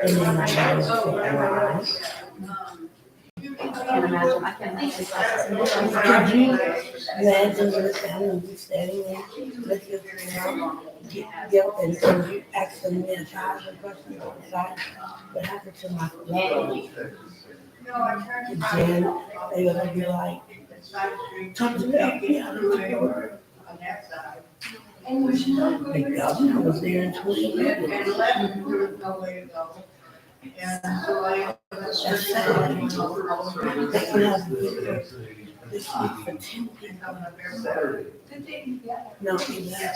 And then I had to arrive. I can't imagine. I can't actually process emotions. Could you imagine this having you standing there with your mom, and you asking me a thousand questions on the side? What happened to my love? And then they were gonna be like, talk to me, help me out of my word. The governor was there in 20 minutes. That's sad. They can have this week for 10 people. No, 11.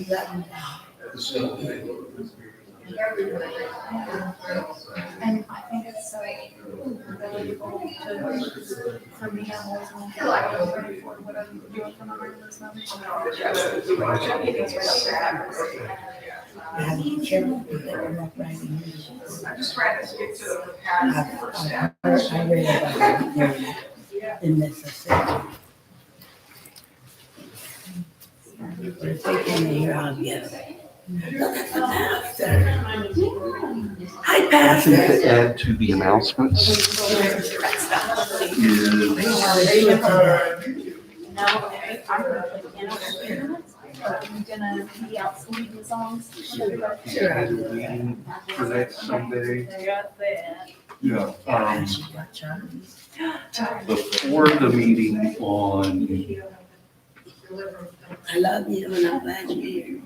11. And I think it's so valuable to, for me, I'm always going to ready for what I'm doing for my heart in this moment. I have to be careful because they can walk right in here. I read about it in Mississippi. But if they come in here, I'll get it. Look at the pastor. Hi, I Pastor. think to add to the announcements is No, I'm going to play piano for 3 minutes. I'm gonna be out singing the songs. we had a meeting for next Sunday. Yeah, before the meeting on, I love you and I'm glad you're here.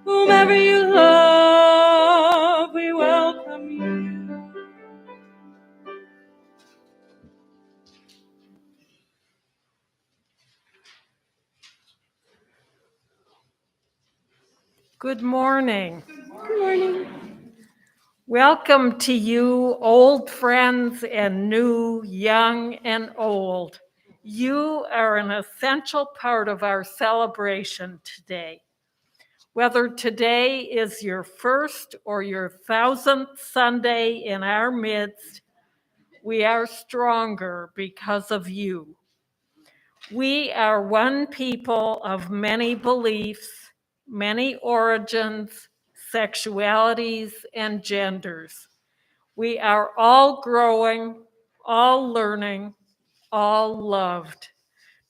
Whomever you love, we welcome you. Good morning. Good morning. Welcome to you, old friends and new, young and old. You are an essential part of our celebration today. Whether today is your first or your 1000th Sunday in our midst, we are stronger because of you. We are one people of many beliefs, many origins, sexualities, and genders. We are all growing, all learning, all loved.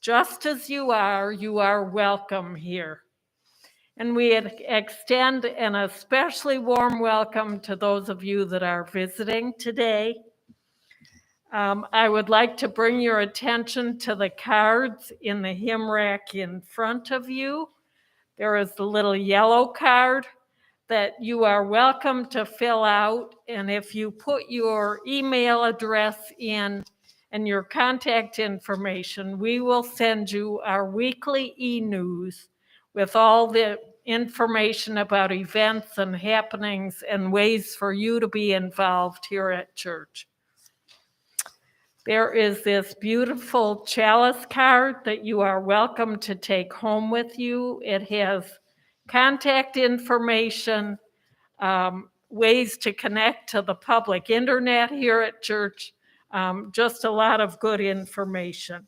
Just as you are welcome here. And we extend an especially warm welcome to those of you that are visiting today. I would like to bring your attention to the cards in the hymn rack in front of you. There is the little yellow card that you are welcome to fill out. And if you put your email address in and your contact information, we will send you our weekly e-news with all the information about events and happenings and ways for you to be involved here at church. There is this beautiful chalice card that you are welcome to take home with you. It has contact information, ways to connect to the public internet here at church, just a lot of good information.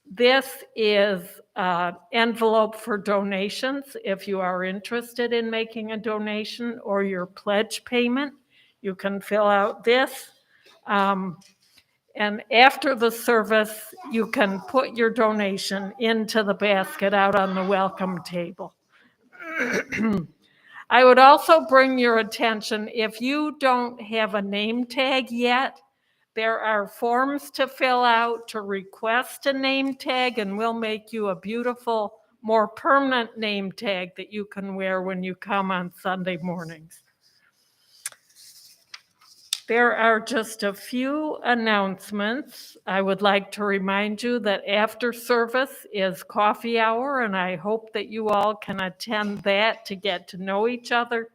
This is an envelope for donations. If you are interested in making a donation or your pledge payment, you can fill out this. And after the service, you can put your donation into the basket out on the welcome table. I would also bring your attention, if you don't have a name tag yet, there are forms to fill out to request a name tag, and we'll make you a beautiful, more permanent name tag that you can wear when you come on Sunday mornings. There are just a few announcements. I would like to remind you that after service is coffee hour, and I hope that you all can attend that to get to know each other.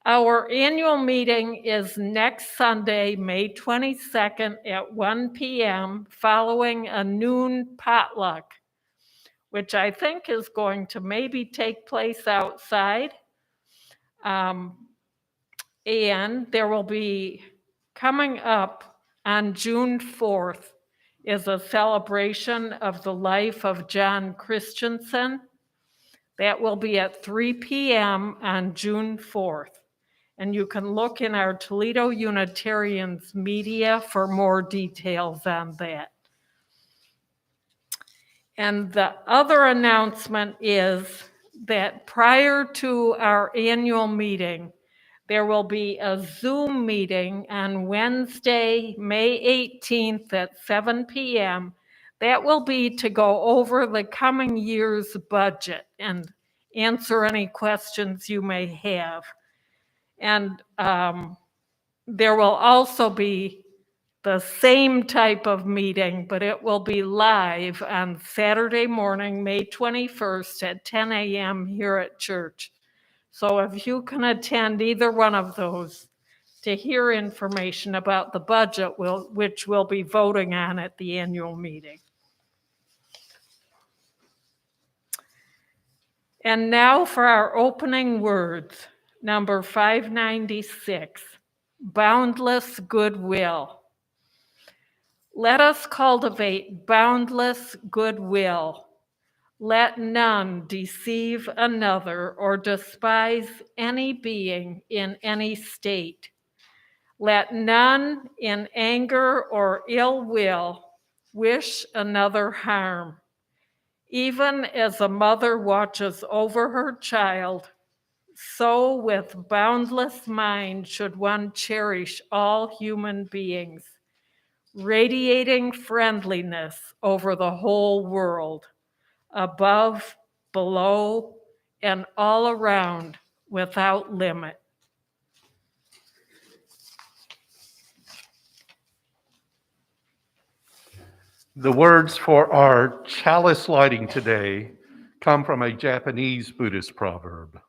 Our annual meeting is next Sunday, May 22nd at 1 p.m. following a noon potluck, which I think is going to maybe take place outside. And there will be, coming up on June 4th, is a celebration of the life of John Christensen. That will be at 3 p.m. on June 4th. And you can look in our Toledo Unitarians media for more details on that. And the other announcement is that prior to our annual meeting, there will be a Zoom meeting on Wednesday, May 18th at 7 p.m. That will be to go over the coming year's budget and answer any questions you may have. And there will also be the same type of meeting, but it will be live on Saturday morning, May 21st at 10 a.m. here at church. So if you can attend either one of those to hear information about the budget, which we'll be voting on at the annual meeting. And now for our opening words, number 596, boundless goodwill. Let us cultivate boundless goodwill. Let none deceive another or despise any being in any state. Let none in anger or ill will wish another harm. Even as a mother watches over her child, so with boundless mind should one cherish all human beings, radiating friendliness over the whole world, above, below, and all around without limit. The words for our chalice lighting today come from a Japanese Buddhist proverb.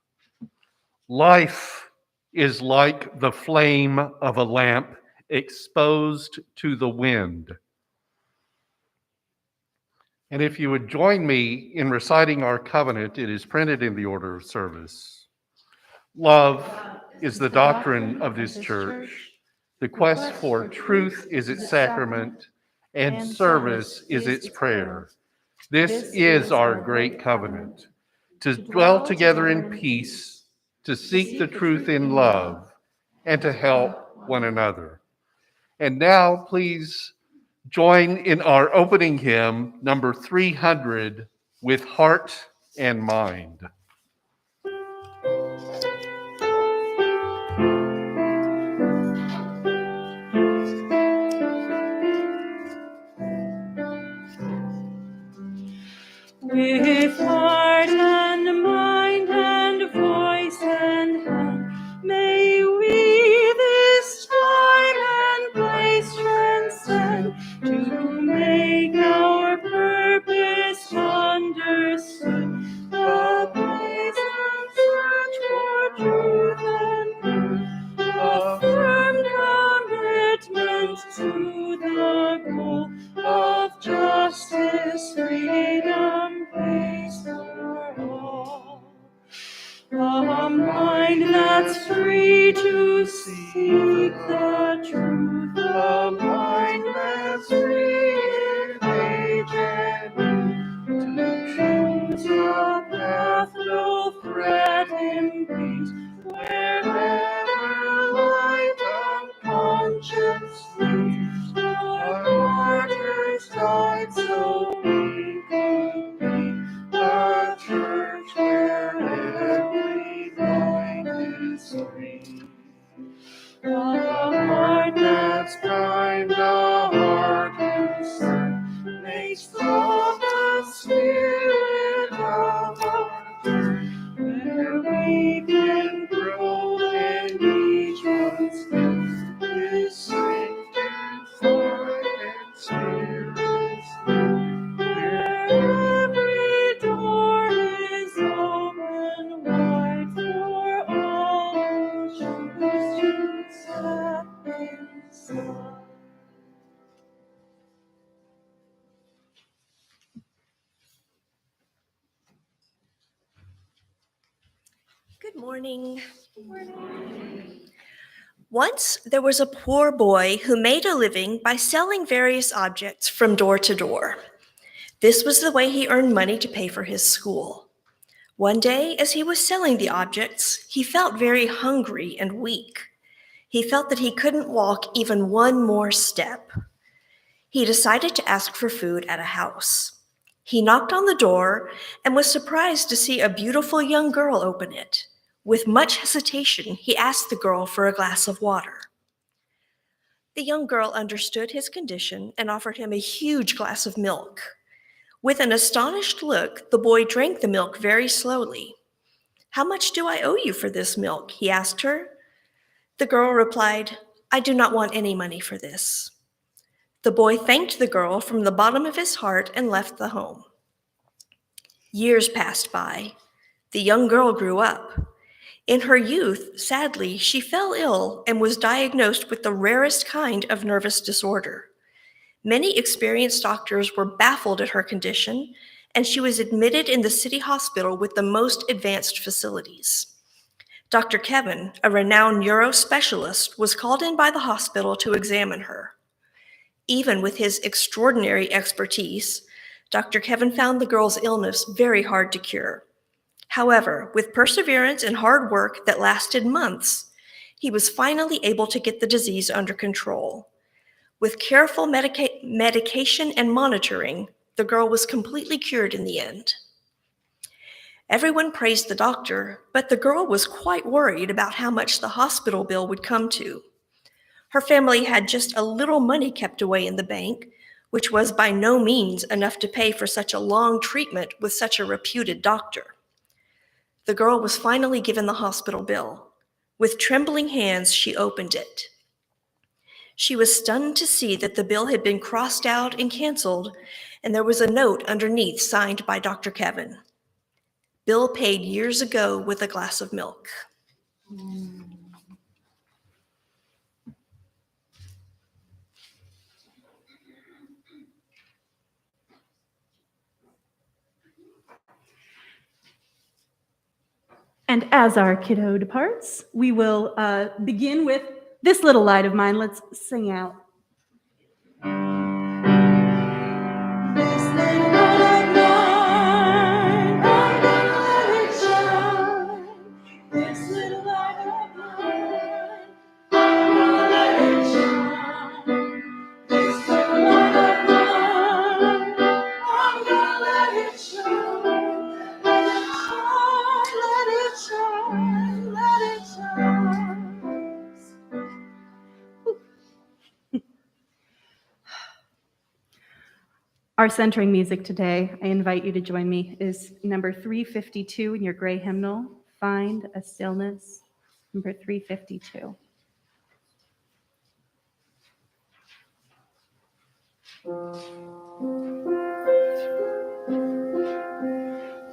Life is like the flame of a lamp exposed to the wind. And if you would join me in reciting our covenant, it is printed in the order of service. Love is the doctrine of this church. The quest for truth is its sacrament, and service is its prayer. This is our great covenant, to dwell together in peace, to seek the truth in love, and to help one another. And now, please join in our opening hymn, number 300, with heart and mind. With heart and mind and voice and hand, may we this time and place transcend, to make our purpose understood, the A heart that's kind, a heart whose strength makes love the spirit of our faith, where we can grow in each one's faith, with strength and fight and spirits, where every door is open wide for all who choose to step inside. Good morning. Once there was a poor boy who made a living by selling various objects from door to door. This was the way he earned money to pay for his school. One day, as he was selling the objects, he felt very hungry and weak. He felt that he couldn't walk even one more step. He decided to ask for food at a house. He knocked on the door and was surprised to see a beautiful young girl open it. With much hesitation, he asked the girl for a glass of water. The young girl understood his condition and offered him a huge glass of milk. With an astonished look, the boy drank the milk very slowly. "How much do I owe you for this milk?" he asked her. The girl replied, "I do not want any money for this." The boy thanked the girl from the bottom of his heart and left the home. Years passed by. The young girl grew up. In her youth, sadly, she fell ill and was diagnosed with the rarest kind of nervous disorder. Many experienced doctors were baffled at her condition, and she was admitted in the city hospital with the most advanced facilities. Dr. Kevin, a renowned neurospecialist, was called in by the hospital to examine her. Even with his extraordinary expertise, Dr. Kevin found the girl's illness very hard to cure. However, with perseverance and hard work that lasted months, he was finally able to get the disease under control. With careful medication and monitoring, the girl was completely cured in the end. Everyone praised the doctor, but the girl was quite worried about how much the hospital bill would come to. Her family had just a little money kept away in the bank, which was by no means enough to pay for such a long treatment with such a reputed doctor. The girl was finally given the hospital bill. With trembling hands, she opened it. She was stunned to see that the bill had been crossed out and canceled, and there was a note underneath signed by Dr. Kevin. "Bill paid years ago with a glass of milk." And as our kiddo departs, we will begin with "This Little Light of Mine." Let's sing out. This little light of mine, I'm gonna let it shine. This little light of mine, I'm gonna let it shine. This little light of mine, I'm gonna let it shine. Let it shine, let it shine, let it shine. Our centering music today, I invite you to join me, is number 352 in your gray hymnal, "Find a Stillness," number 352.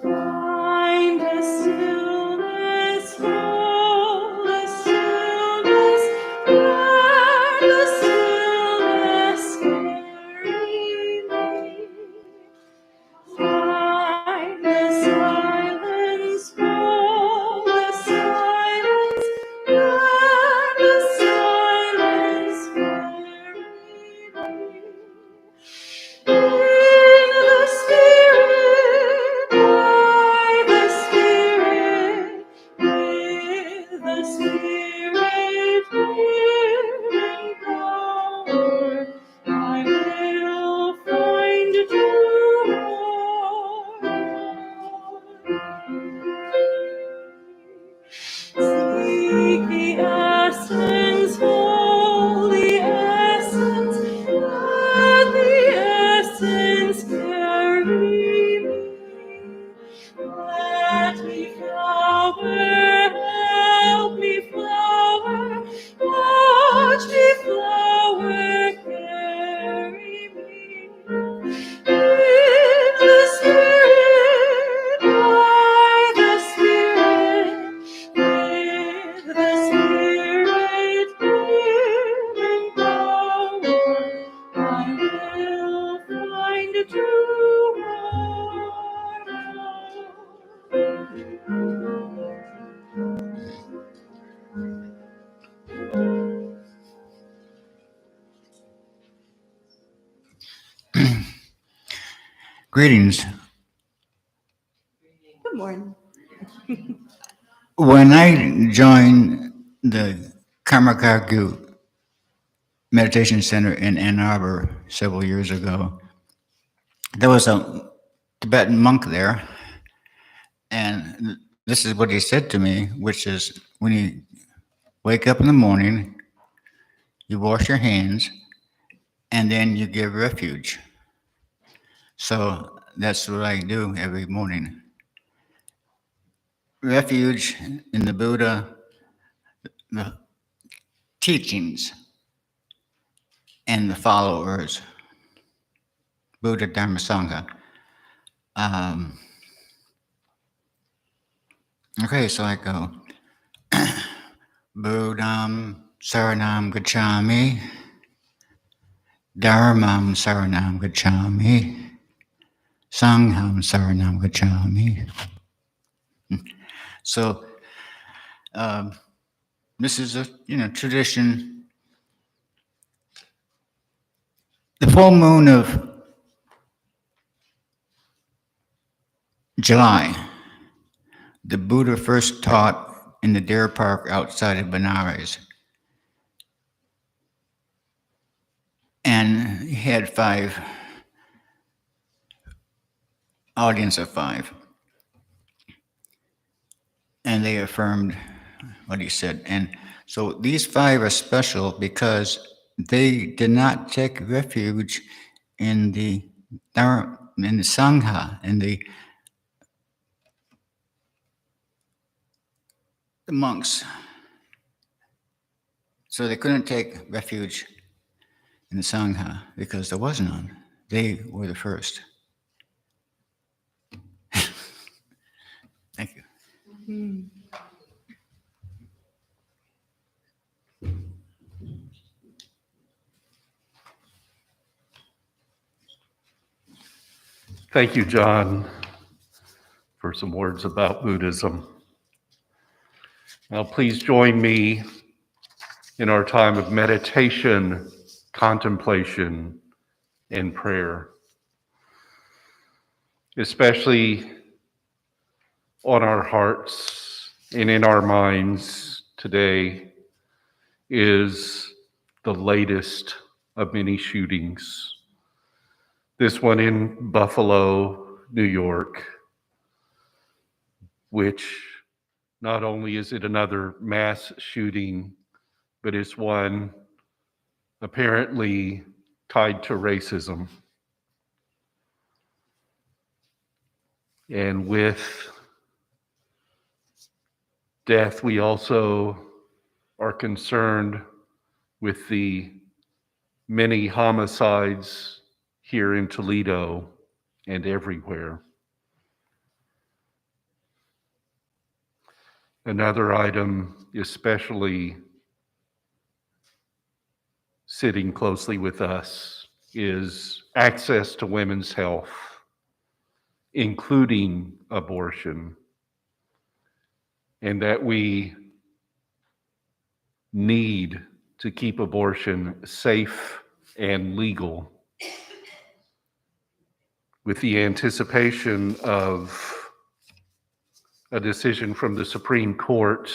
Find a stillness, hold a stillness, where the stillness carry me. Find the silence, hold the silence, where the silence carry me. Greetings. Good morning. When I joined the Kamarkagu Meditation Center in Ann Arbor several years ago, there was a Tibetan monk there, and this is what he said to me, which is when you wake up in the morning, you wash your hands, and then you give refuge. So that's what I do every morning. Refuge in the Buddha, the teachings, and the followers, Buddha, Dharma, Sangha. Okay, so I go, Buddham Saranam Gacchami, Dharmam Saranam Gacchami, Sangham Saranam Gacchami. So this is a tradition. The full moon of July, the Buddha first taught in the Deer Park outside of Benares. And he had audience of 5. And they affirmed what he said. And so these 5 are special because they did not take refuge in the Sangha, in the monks. So they couldn't take refuge in the Sangha because there was none. They were the first. Thank you. Thank you, John, for some words about Buddhism. Now, please join me in our time of meditation, contemplation, and prayer, especially on our hearts and in our minds today is the latest of many shootings. This one in Buffalo, New York, which not only is it another mass shooting, but it's one apparently tied to racism. And with death, we also are concerned with the many homicides here in Toledo and everywhere. Another item, especially sitting closely with us, is access to women's health, including abortion, and that we need to keep abortion safe and legal, with the anticipation of a decision from the Supreme Court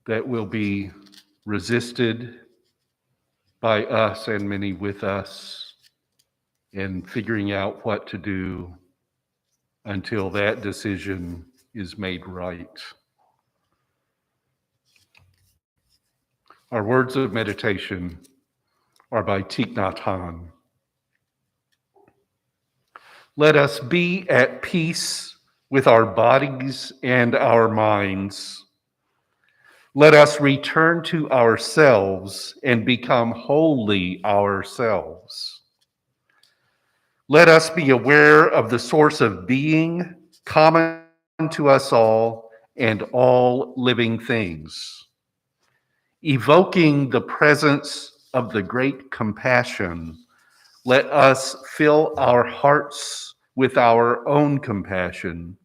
that will be resisted by us and many with us, and figuring out what to do until that decision is made right. Our words of meditation are by Thich Nhat Hanh. Let us be at peace with our bodies and our minds. Let us return to ourselves and become wholly ourselves. Let us be aware of the source of being common to us all and all living things. Evoking the presence of the great compassion, let us fill our hearts with our own compassion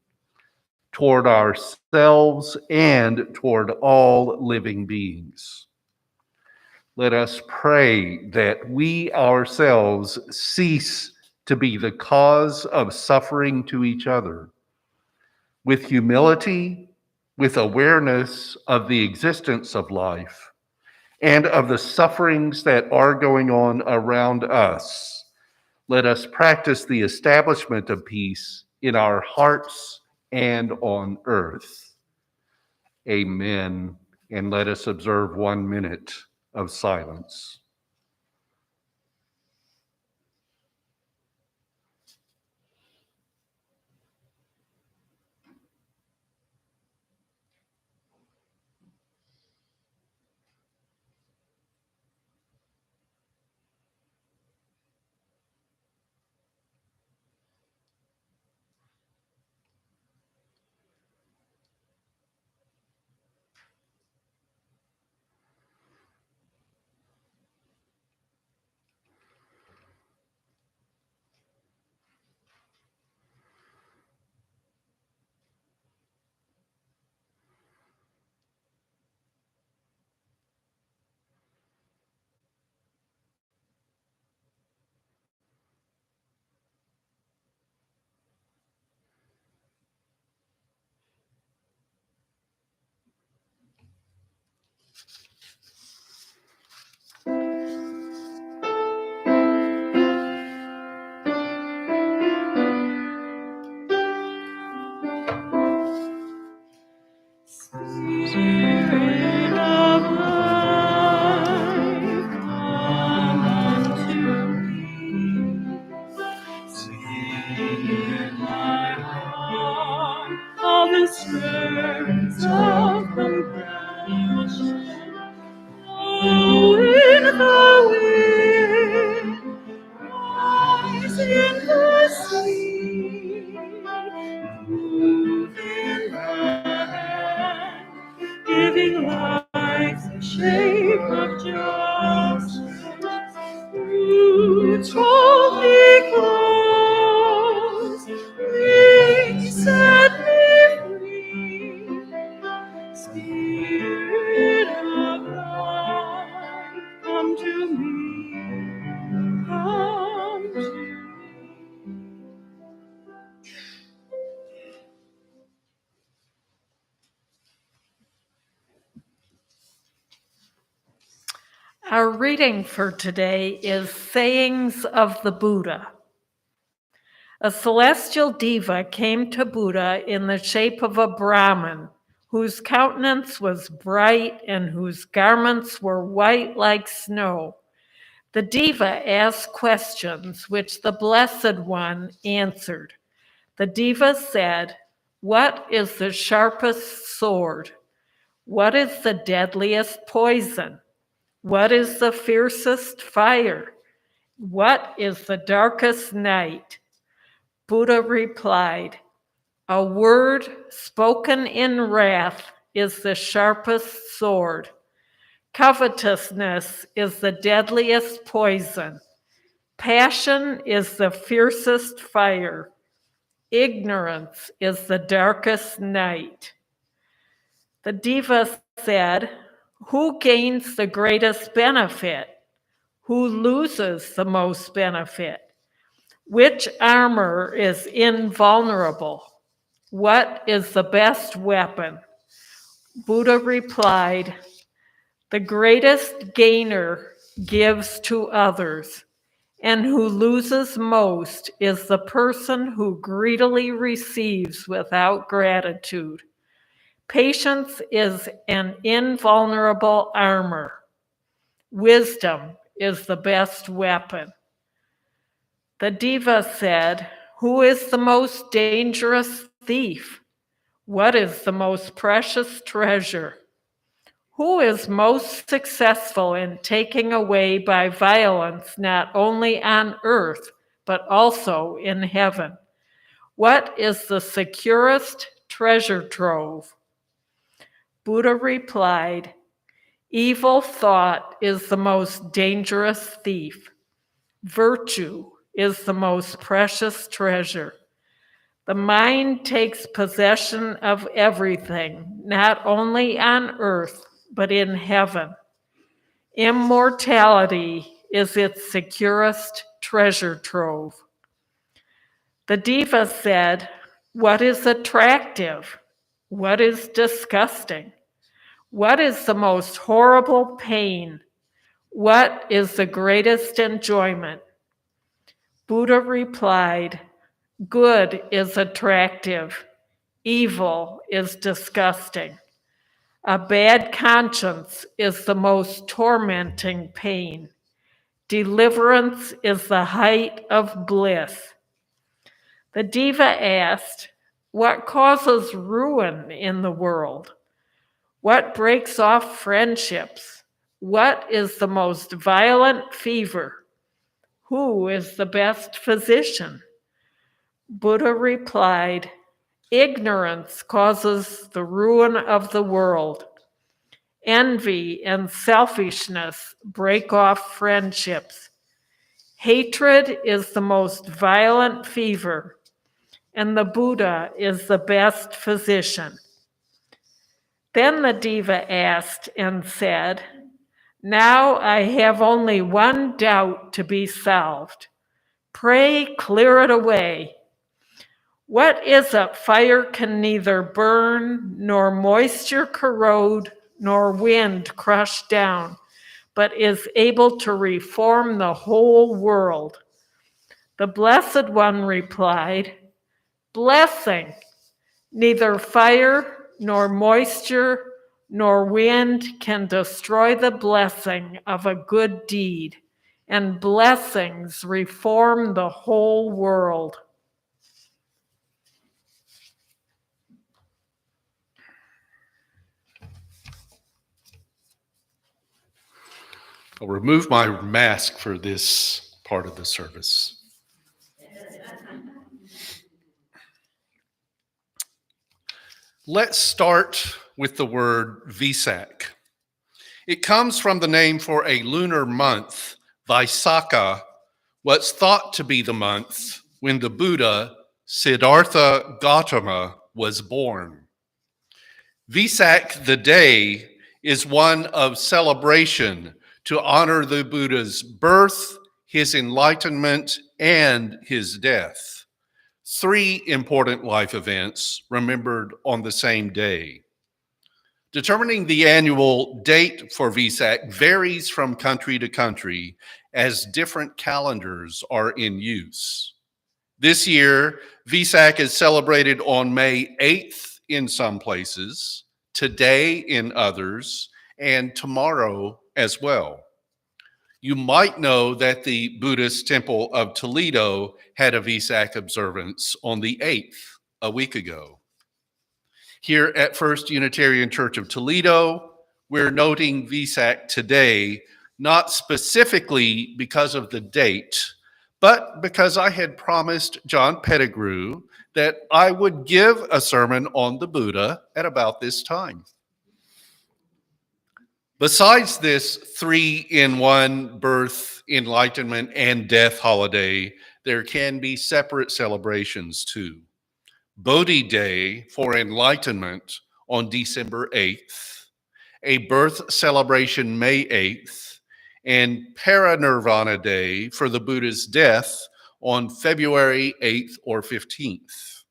toward ourselves and toward all living beings. Let us pray that we ourselves cease to be the cause of suffering to each other. With humility, with awareness of the existence of life and of the sufferings that are going on around us, let us practice the establishment of peace in our hearts and on earth. Amen. And let us observe 1 minute of silence. Spirit of life, come unto me. Sing my heart of the streams of compassion. Blow in the wind, rise in the sea, move in the hand, giving life the shape of justice. Roots hold me close, wings set me free. Spirit of life, come to me, come to me. Our reading for today is Sayings of the Buddha. A celestial diva came to Buddha in the shape of a Brahmin, whose countenance was bright and whose garments were white like snow. The diva asked questions which the Blessed One answered. The diva said, "What is the sharpest sword? What is the deadliest poison? What is the fiercest fire? What is the darkest night?" Buddha replied, "A word spoken in wrath is the sharpest sword. Covetousness is the deadliest poison. Passion is the fiercest fire. Ignorance is the darkest night." The diva said, "Who gains the greatest benefit? Who loses the most benefit? Which armor is invulnerable? What is the best weapon?" Buddha replied, "The greatest gainer gives to others, and who loses most is the person who greedily receives without gratitude. Patience is an invulnerable armor. Wisdom is the best weapon." The diva said, "Who is the most dangerous thief? What is the most precious treasure? Who is most successful in taking away by violence not only on earth, but also in heaven? What is the securest treasure trove?" Buddha replied, "Evil thought is the most dangerous thief. Virtue is the most precious treasure. The mind takes possession of everything, not only on earth, but in heaven. Immortality is its securest treasure trove. The diva said, "What is attractive? What is disgusting? What is the most horrible pain? What is the greatest enjoyment?" Buddha replied, "Good is attractive. Evil is disgusting. A bad conscience is the most tormenting pain. Deliverance is the height of bliss." The diva asked, "What causes ruin in the world? What breaks off friendships? What is the most violent fever? Who is the best physician?" Buddha replied, "Ignorance causes the ruin of the world. Envy and selfishness break off friendships. Hatred is the most violent fever, and the Buddha is the best physician." Then the diva asked and said, "Now I have only one doubt to be solved. Pray clear it away. What is it fire can neither burn, nor moisture corrode, nor wind crush down, but is able to reform the whole world?" The Blessed One replied, "Blessing. Neither fire, nor moisture, nor wind can destroy the blessing of a good deed, and blessings reform the whole world." I'll remove my mask for this part of the service. Let's start with the word Vesak. It comes from the name for a lunar month, Vaisakha, what's thought to be the month when the Buddha, Siddhartha Gautama, was born. Vesak, the day, is one of celebration to honor the Buddha's birth, his enlightenment, and his death. 3 important life events remembered on the same day. Determining the annual date for Vesak varies from country to country as different calendars are in use. This year, Vesak is celebrated on May 8th in some places, today in others, and tomorrow as well. You might know that the Buddhist temple of Toledo had a Vesak observance on the 8th, a week ago. Here at First Unitarian Church of Toledo, we're noting Vesak today, not specifically because of the date, but because I had promised John Pettigrew that I would give a sermon on the Buddha at about this time. Besides this 3-in-1 birth, enlightenment, and death holiday, there can be separate celebrations too. Bodhi Day for enlightenment on December 8th, a birth celebration May 8th, and Parinirvana Day for the Buddha's death on February 8th or 15th.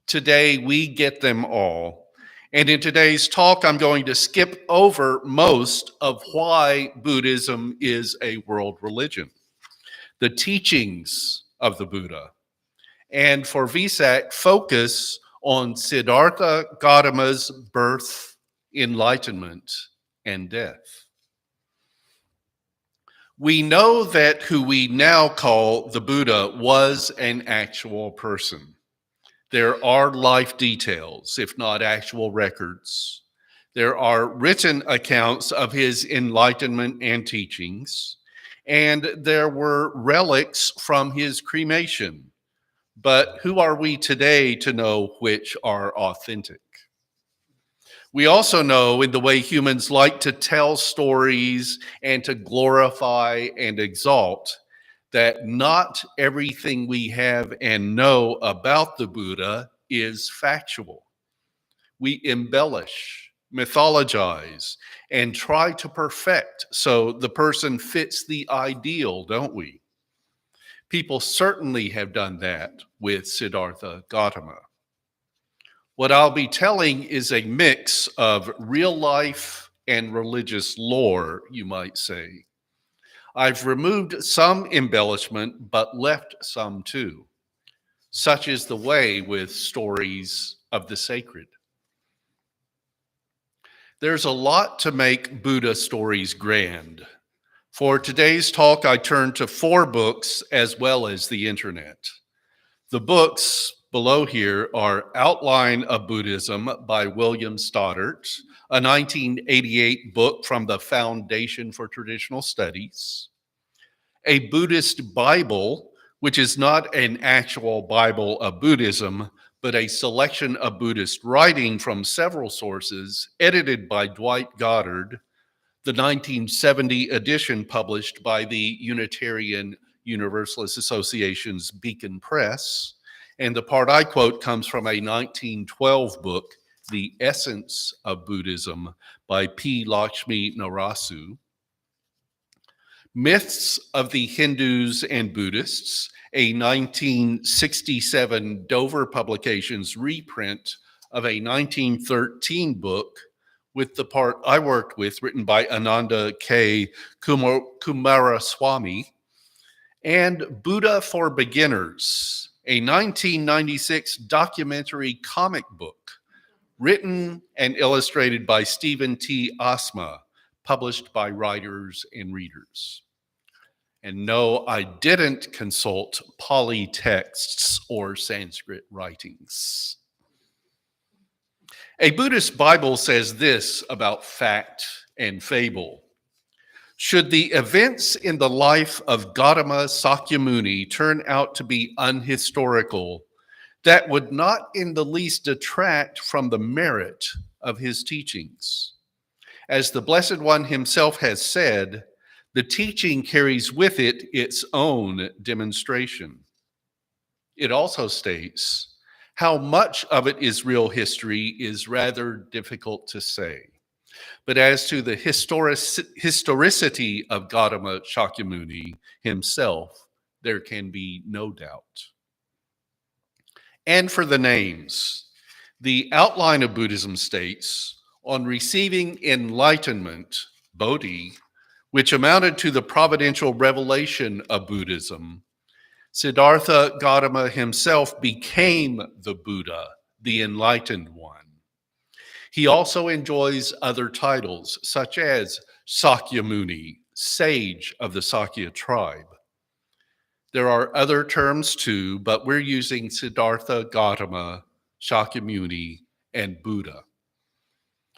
Today we get them all. And in today's talk, I'm going to skip over most of why Buddhism is a world religion, the teachings of the Buddha, and for Vesak, focus on Siddhartha Gautama's birth, enlightenment, and death. We know that who we now call the Buddha was an actual person. There are life details, if not actual records. There are written accounts of his enlightenment and teachings, and there were relics from his cremation. But who are we today to know which are authentic? We also know, in the way humans like to tell stories and to glorify and exalt, that not everything we have and know about the Buddha is factual. We embellish, mythologize, and try to perfect so the person fits the ideal, don't we? People certainly have done that with Siddhartha Gautama. What I'll be telling is a mix of real life and religious lore, you might say. I've removed some embellishment, but left some too. Such is the way with stories of the sacred. There's a lot to make Buddha stories grand. For today's talk, I turn to 4 books as well as the internet. The books below here are Outline of Buddhism by William Stoddart, a 1988 book from the Foundation for Traditional Studies. A Buddhist Bible, which is not an actual Bible of Buddhism, but a selection of Buddhist writing from several sources, edited by Dwight Goddard, the 1970 edition published by the Unitarian Universalist Association's Beacon Press, and the part I quote comes from a 1912 book, The Essence of Buddhism by P. Lakshmi Narasu. Myths of the Hindus and Buddhists, a 1967 Dover Publications reprint of a 1913 book with the part I worked with, written by Ananda K. Kumaraswamy, and Buddha for Beginners, a 1996 documentary comic book written and illustrated by Stephen T. Asma, published by Writers and Readers. And no, I didn't consult Pali texts or Sanskrit writings. A Buddhist Bible says this about fact and fable. Should the events in the life of Gautama Sakyamuni turn out to be unhistorical, that would not in the least detract from the merit of his teachings. As the Blessed One himself has said, the teaching carries with it its own demonstration. It also states, how much of it is real history is rather difficult to say. But as to the historicity of Gautama Shakyamuni himself, there can be no doubt. And for the names, the Outline of Buddhism states, on receiving enlightenment, Bodhi, which amounted to the providential revelation of Buddhism, Siddhartha Gautama himself became the Buddha, the enlightened one. He also enjoys other titles, such as Sakyamuni, sage of the Sakya tribe. There are other terms too, but we're using Siddhartha Gautama, Shakyamuni, and Buddha.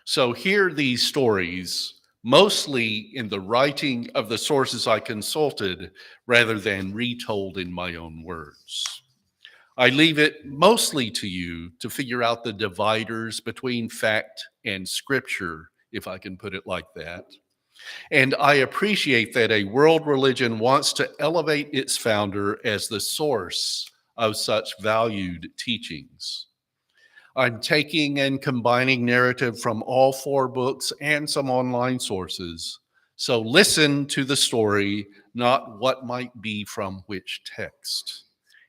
So hear these stories, mostly in the writing of the sources I consulted, rather than retold in my own words. I leave it mostly to you to figure out the dividers between fact and scripture, if I can put it like that. And I appreciate that a world religion wants to elevate its founder as the source of such valued teachings. I'm taking and combining narrative from all 4 books and some online sources. So listen to the story, not what might be from which text.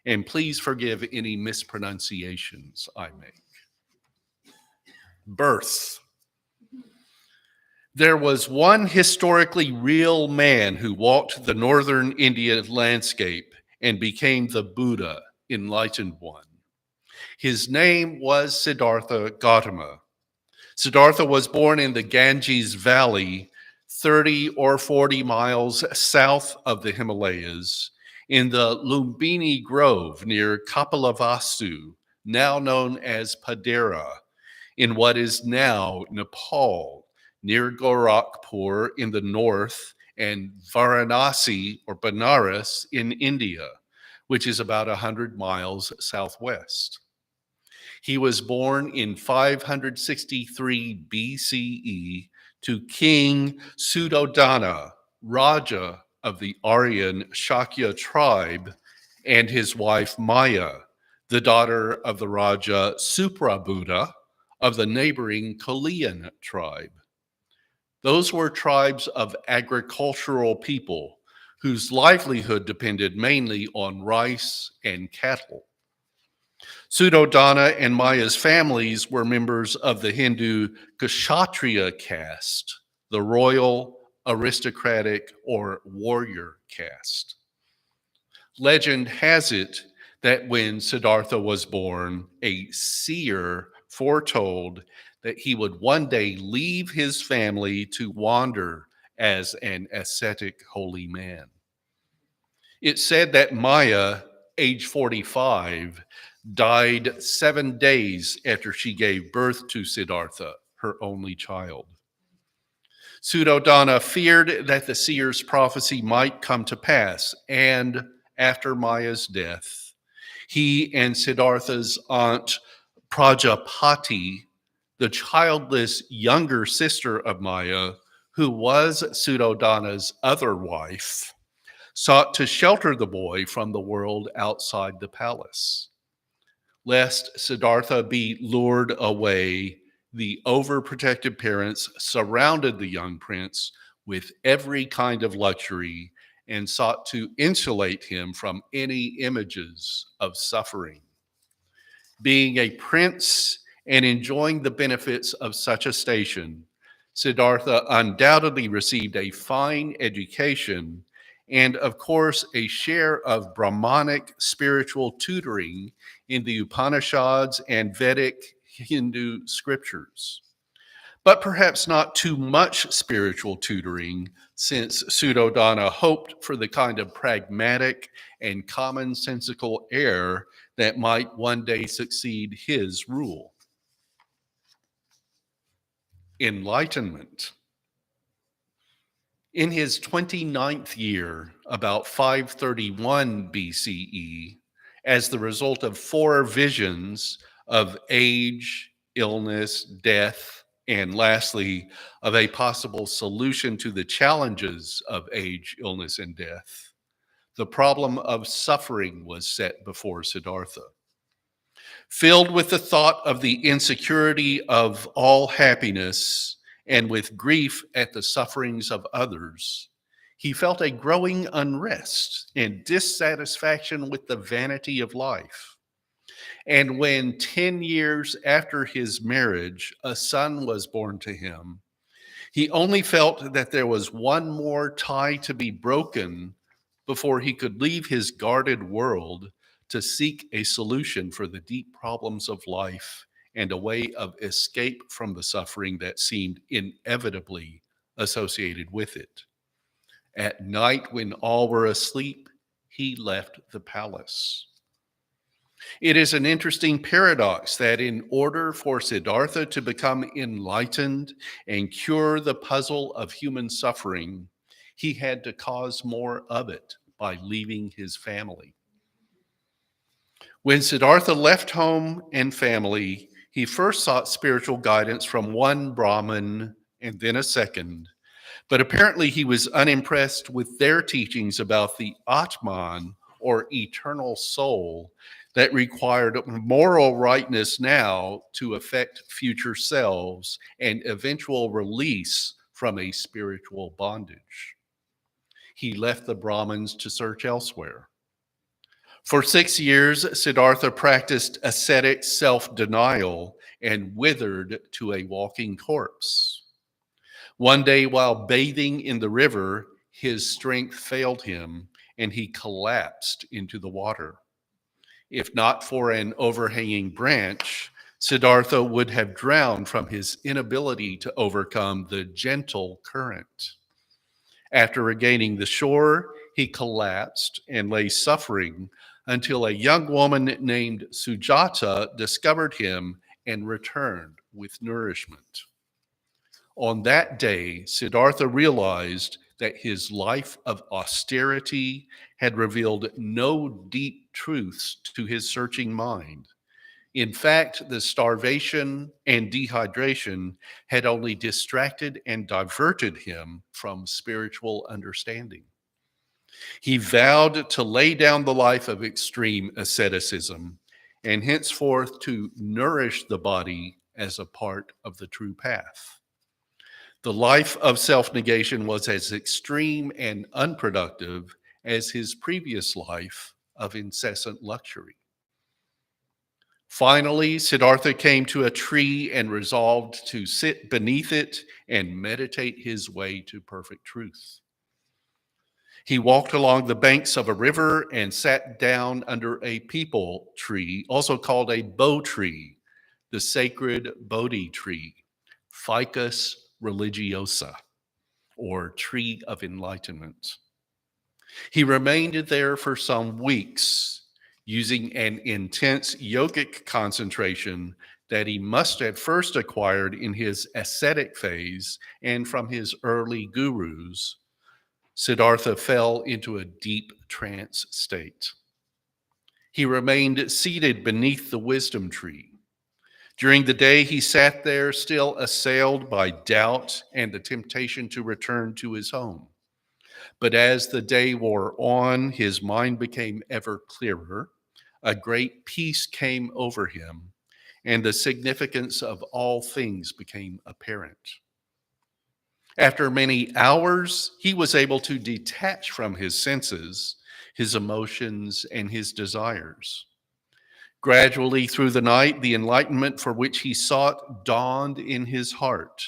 And please forgive any mispronunciations I make. Birth. There was one historically real man who walked the northern India landscape and became the Buddha, enlightened one. His name was Siddhartha Gautama. Siddhartha was born in the Ganges Valley, 30 or 40 miles south of the Himalayas, in the Lumbini Grove near Kapilavastu, now known as Padera, in what is now Nepal, near Gorakhpur in the north, and Varanasi or Banaras in India, which is about 100 miles southwest. He was born in 563 BCE to King Suddhodana, Raja of the Aryan Shakya tribe, and his wife Maya, the daughter of the Raja Suprabuddha of the neighboring Kalian tribe. Those were tribes of agricultural people whose livelihood depended mainly on rice and cattle. Suddhodana and Maya's families were members of the Hindu Kshatriya caste, the royal, aristocratic, or warrior caste. Legend has it that when Siddhartha was born, a seer foretold that he would one day leave his family to wander as an ascetic holy man. It said that Maya, age 45, died 7 days after she gave birth to Siddhartha, her only child. Suddhodana feared that the seer's prophecy might come to pass, and after Maya's death, he and Siddhartha's aunt Prajapati, the childless younger sister of Maya, who was Suddhodana's other wife, sought to shelter the boy from the world outside the palace. Lest Siddhartha be lured away, the overprotective parents surrounded the young prince with every kind of luxury and sought to insulate him from any images of suffering. Being a prince and enjoying the benefits of such a station, Siddhartha undoubtedly received a fine education and, of course, a share of Brahmanic spiritual tutoring in the Upanishads and Vedic Hindu scriptures. But perhaps not too much spiritual tutoring, since Suddhodana hoped for the kind of pragmatic and commonsensical heir that might one day succeed his rule. Enlightenment. In his 29th year, about 531 BCE, as the result of 4 visions of age, illness, death, and lastly, of a possible solution to the challenges of age, illness, and death, the problem of suffering was set before Siddhartha. Filled with the thought of the insecurity of all happiness and with grief at the sufferings of others, he felt a growing unrest and dissatisfaction with the vanity of life. And when 10 years after his marriage, a son was born to him, he only felt that there was one more tie to be broken before he could leave his guarded world to seek a solution for the deep problems of life and a way of escape from the suffering that seemed inevitably associated with it. At night, when all were asleep, he left the palace. It is an interesting paradox that in order for Siddhartha to become enlightened and cure the puzzle of human suffering, he had to cause more of it by leaving his family. When Siddhartha left home and family, he first sought spiritual guidance from one Brahmin and then a second, but apparently he was unimpressed with their teachings about the Atman, or eternal soul, that required moral rightness now to affect future selves and eventual release from a spiritual bondage. He left the Brahmins to search elsewhere. For 6 years, Siddhartha practiced ascetic self-denial and withered to a walking corpse. One day, while bathing in the river, his strength failed him and he collapsed into the water. If not for an overhanging branch, Siddhartha would have drowned from his inability to overcome the gentle current. After regaining the shore, he collapsed and lay suffering until a young woman named Sujata discovered him and returned with nourishment. On that day, Siddhartha realized that his life of austerity had revealed no deep truths to his searching mind. In fact, the starvation and dehydration had only distracted and diverted him from spiritual understanding. He vowed to lay down the life of extreme asceticism and henceforth to nourish the body as a part of the true path. The life of self-negation was as extreme and unproductive as his previous life of incessant luxury. Finally, Siddhartha came to a tree and resolved to sit beneath it and meditate his way to perfect truth. He walked along the banks of a river and sat down under a peepal tree, also called a bo tree, the sacred Bodhi tree, Ficus religiosa, or tree of enlightenment. He remained there for some weeks, using an intense yogic concentration that he must have first acquired in his ascetic phase and from his early gurus. Siddhartha fell into a deep trance state. He remained seated beneath the wisdom tree. During the day, he sat there, still assailed by doubt and the temptation to return to his home. But as the day wore on, his mind became ever clearer. A great peace came over him, and the significance of all things became apparent. After many hours, he was able to detach from his senses, his emotions, and his desires. Gradually through the night, the enlightenment for which he sought dawned in his heart.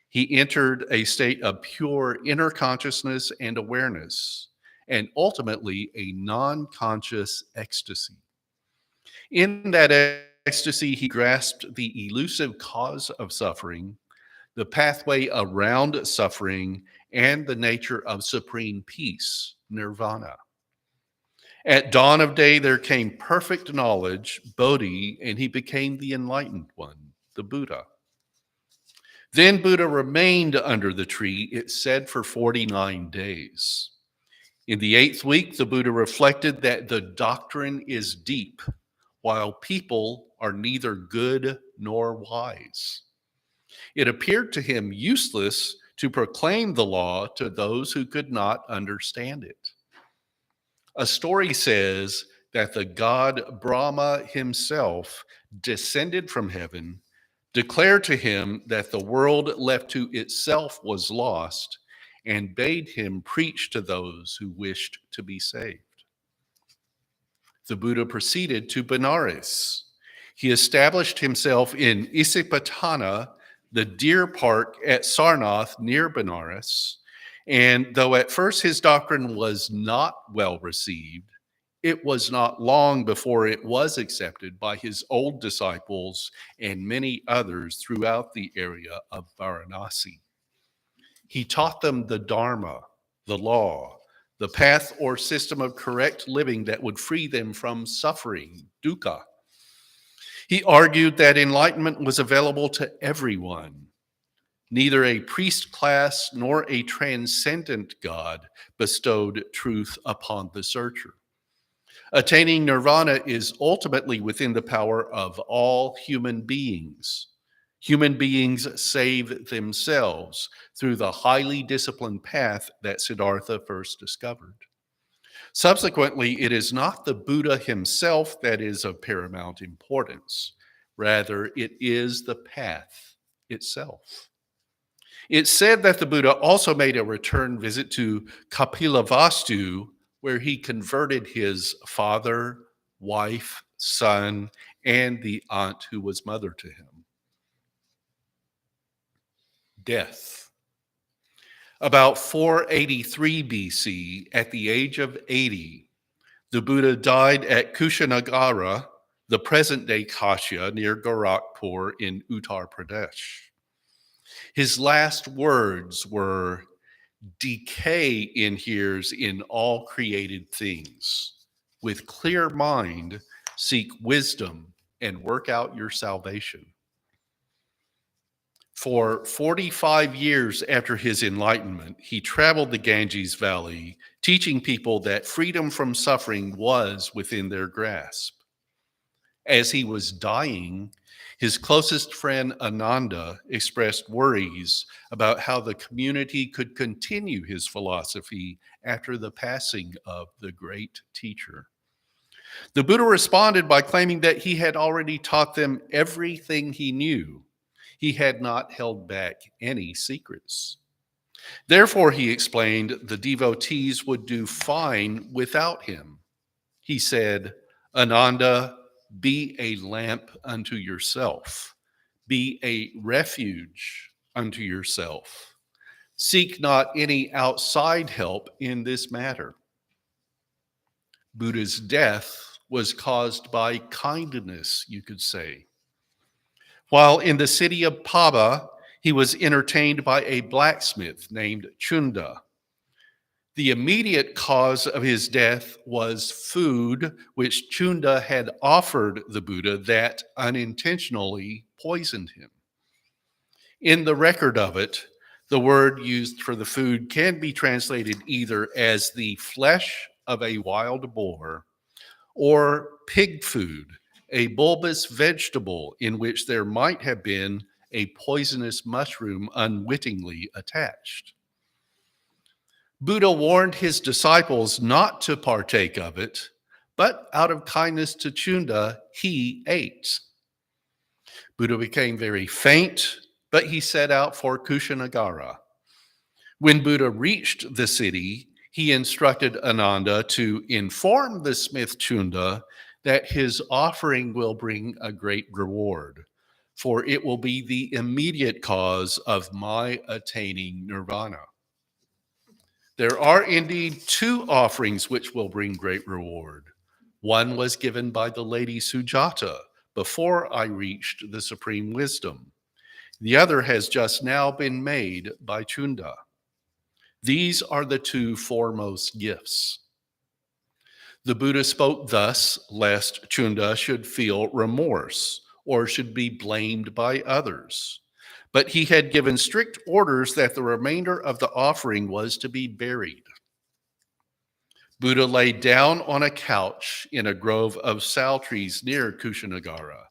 He entered a state of pure inner consciousness and awareness, and ultimately a non-conscious ecstasy. In that ecstasy, he grasped the elusive cause of suffering, the pathway around suffering, and the nature of supreme peace, nirvana. At dawn of day, there came perfect knowledge, Bodhi, and he became the enlightened one, the Buddha. Then Buddha remained under the tree, it said, for 49 days. In the 8th week, the Buddha reflected that the doctrine is deep, while people are neither good nor wise. It appeared to him useless to proclaim the law to those who could not understand it. A story says that the god Brahma himself descended from heaven, declared to him that the world left to itself was lost, and bade him preach to those who wished to be saved. The Buddha proceeded to Benares. He established himself in Isipatana, the deer park at Sarnath near Benares, and though at first his doctrine was not well received, it was not long before it was accepted by his old disciples and many others throughout the area of Varanasi. He taught them the Dharma, the law, the path or system of correct living that would free them from suffering, dukkha. He argued that enlightenment was available to everyone. Neither a priest class nor a transcendent God bestowed truth upon the searcher. Attaining nirvana is ultimately within the power of all human beings. Human beings save themselves through the highly disciplined path that Siddhartha first discovered. Subsequently, it is not the Buddha himself that is of paramount importance. Rather, it is the path itself. It's said that the Buddha also made a return visit to Kapilavastu, where he converted his father, wife, son, and the aunt who was mother to him. Death. About 483 BC, at the age of 80, the Buddha died at Kushanagara, the present-day Kashya, near Gorakhpur in Uttar Pradesh. His last words were, "Decay inheres in all created things. With clear mind, seek wisdom and work out your salvation." For 45 years after his enlightenment, he traveled the Ganges Valley, teaching people that freedom from suffering was within their grasp. As he was dying, His closest friend Ananda expressed worries about how the community could continue his philosophy after the passing of the great teacher. The Buddha responded by claiming that he had already taught them everything he knew. He had not held back any secrets. Therefore, he explained, the devotees would do fine without him. He said, Ananda, be a lamp unto yourself. Be a refuge unto yourself. Seek not any outside help in this matter. Buddha's death was caused by kindness, you could say. While in the city of Paba, he was entertained by a blacksmith named Chunda. The immediate cause of his death was food which Chunda had offered the Buddha that unintentionally poisoned him. In the record of it, the word used for the food can be translated either as the flesh of a wild boar or pig food, a bulbous vegetable in which there might have been a poisonous mushroom unwittingly attached. Buddha warned his disciples not to partake of it, but out of kindness to Chunda, he ate. Buddha became very faint, but he set out for Kushinagara. When Buddha reached the city, he instructed Ananda to inform the smith Chunda that his offering will bring a great reward, for it will be the immediate cause of my attaining nirvana. There are indeed two offerings which will bring great reward. One was given by the lady Sujata before I reached the supreme wisdom. The other has just now been made by Chunda. These are the two foremost gifts. The Buddha spoke thus lest Chunda should feel remorse or should be blamed by others. But he had given strict orders that the remainder of the offering was to be buried. Buddha lay down on a couch in a grove of sal trees near Kushinagara.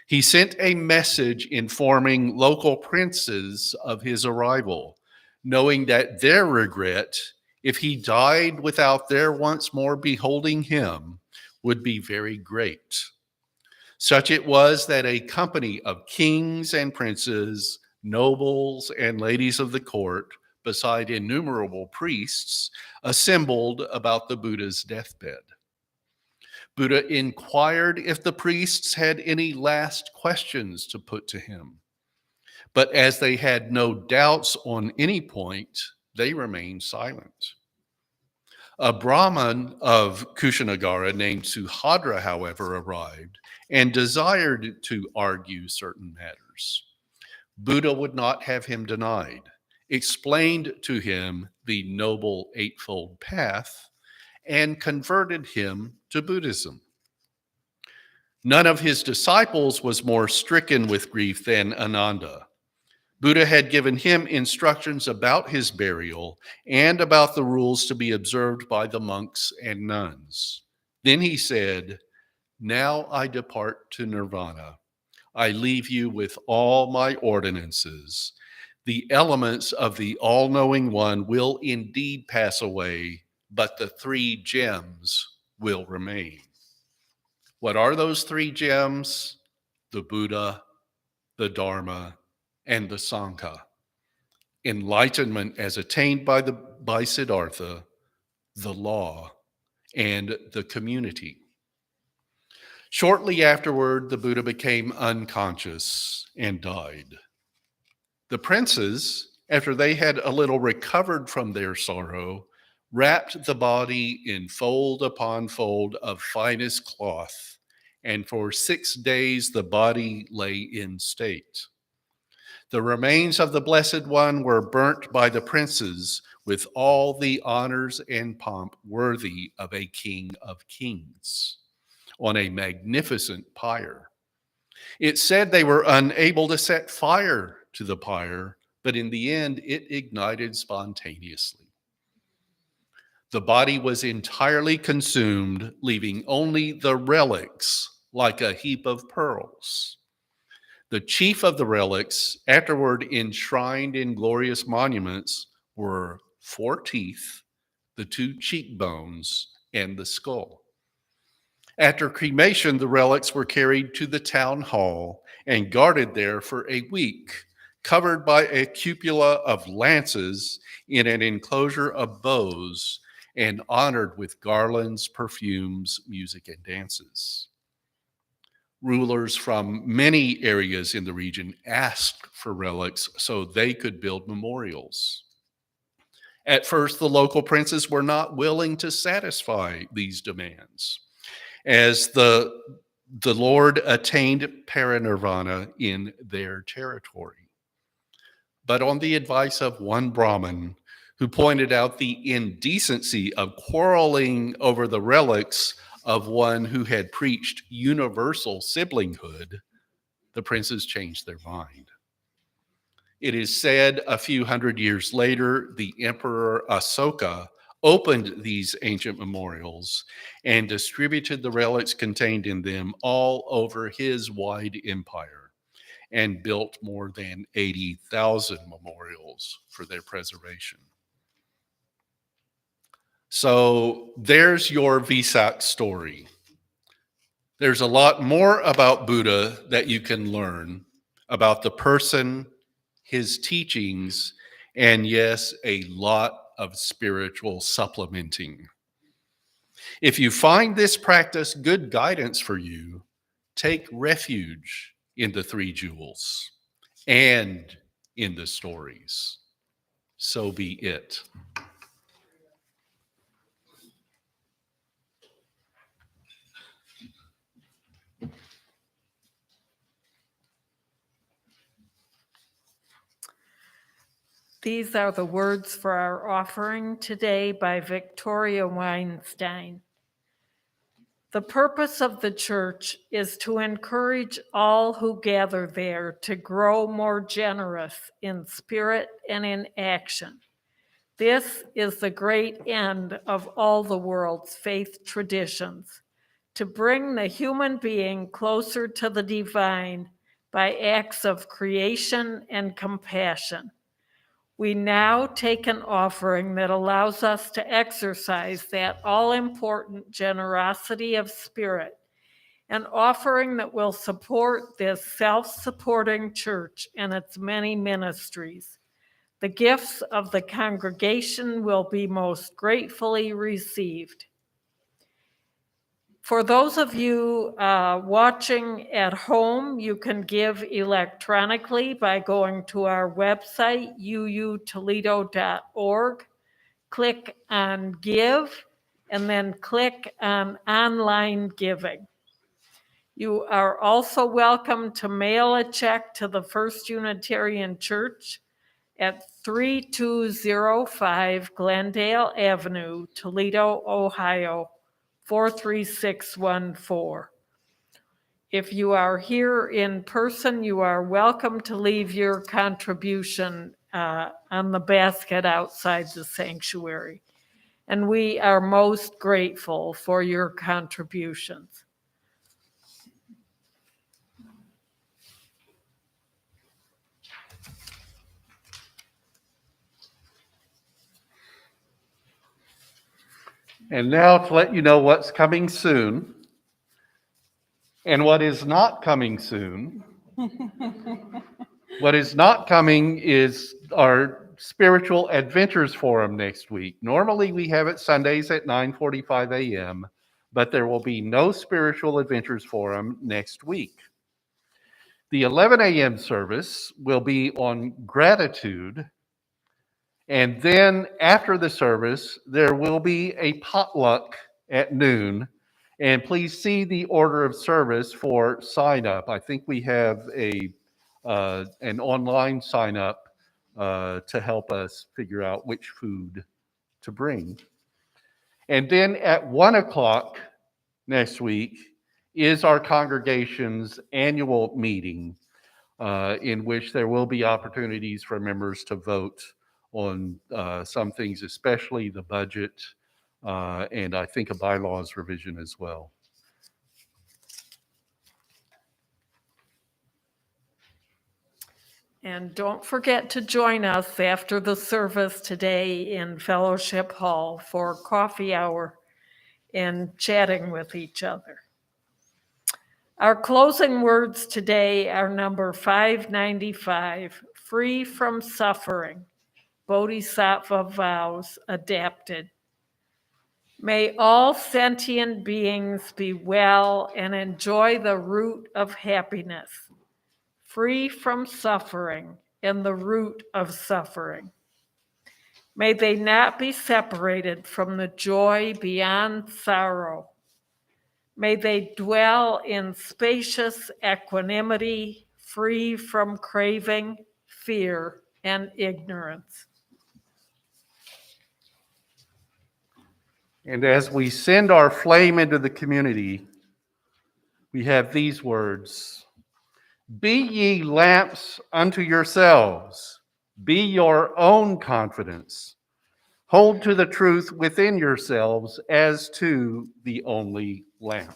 He sent a message informing local princes of his arrival, knowing that their regret, if he died without their once more beholding him, would be very great. Such it was that a company of kings and princes, nobles and ladies of the court, beside innumerable priests, assembled about the Buddha's deathbed. Buddha inquired if the priests had any last questions to put to him. But as they had no doubts on any point, they remained silent. A Brahmin of Kushinagara named Suhadra, however, arrived and desired to argue certain matters. Buddha would not have him denied, explained to him the Noble Eightfold Path, and converted him to Buddhism. None of his disciples was more stricken with grief than Ananda. Buddha had given him instructions about his burial and about the rules to be observed by the monks and nuns. Then he said, "Now I depart to nirvana. I leave you with all my ordinances. The elements of the all-knowing one will indeed pass away, but the three gems will remain." What are those three gems? The Buddha, the Dharma, and the Sangha. Enlightenment as attained by Siddhartha, the law, and the community. Shortly afterward, the Buddha became unconscious and died. The princes, after they had a little recovered from their sorrow, wrapped the body in fold upon fold of finest cloth, and for 6 days the body lay in state. The remains of the Blessed One were burnt by the princes with all the honors and pomp worthy of a king of kings on a magnificent pyre. It said they were unable to set fire to the pyre, but in the end it ignited spontaneously. The body was entirely consumed, leaving only the relics like a heap of pearls. The chief of the relics, afterward enshrined in glorious monuments, were 4 teeth, the 2 cheekbones, and the skull. After cremation, the relics were carried to the town hall and guarded there for a week, covered by a cupola of lances in an enclosure of bows, and honored with garlands, perfumes, music, and dances. Rulers from many areas in the region asked for relics so they could build memorials. At first, the local princes were not willing to satisfy these demands, as the Lord attained parinirvana in their territory. But on the advice of one Brahmin, who pointed out the indecency of quarreling over the relics of one who had preached universal siblinghood, the princes changed their mind. It is said a few hundred years later, the Emperor Asoka opened these ancient memorials and distributed the relics contained in them all over his wide empire, and built more than 80,000 memorials for their preservation. So there's your Vesak story. There's a lot more about Buddha that you can learn about the person, his teachings, and yes, a lot of spiritual supplementing. If you find this practice good guidance for you, take refuge in the 3 jewels and in the stories. So be it. These are the words for our offering today by Victoria Weinstein. The purpose of the church is to encourage all who gather there to grow more generous in spirit and in action. This is the great end of all the world's faith traditions, to bring the human being closer to the divine by acts of creation and compassion. We now take an offering that allows us to exercise that all-important generosity of spirit, an offering that will support this self-supporting church and its many ministries. The gifts of the congregation will be most gratefully received. For those of you watching at home, you can give electronically by going to our website, uutoledo.org, click on Give, and then click on Online Giving. You are also welcome to mail a check to the First Unitarian Church at 3205 Glendale Avenue, Toledo, Ohio, 43614. If you are here in person, you are welcome to leave your contribution on the basket outside the sanctuary. And we are most grateful for your contributions. And now to let you know what's coming soon and what is not coming soon. What is not coming is our Spiritual Adventures Forum next week. Normally we have it Sundays at 9:45 a.m., but there will be no Spiritual Adventures Forum next week. The 11 a.m. service will be on gratitude. And then after the service, there will be a potluck at noon. And please see the order of service for sign up. I think we have an online sign up to help us figure out which food to bring. And then at 1 o'clock next week is our congregation's annual meeting, in which there will be opportunities for members to vote on some things, especially the budget, and I think a bylaws revision as well. And don't forget to join us after the service today in Fellowship Hall for coffee hour and chatting with each other. Our closing words today are number 595, Free from Suffering, Bodhisattva Vows, adapted. May all sentient beings be well and enjoy the root of happiness, free from suffering and the root of suffering. May they not be separated from the joy beyond sorrow. May they dwell in spacious equanimity, free from craving, fear, and ignorance. And as we send our flame into the community, we have these words: Be ye lamps unto yourselves, be your own confidence. Hold to the truth within yourselves as to the only lamp.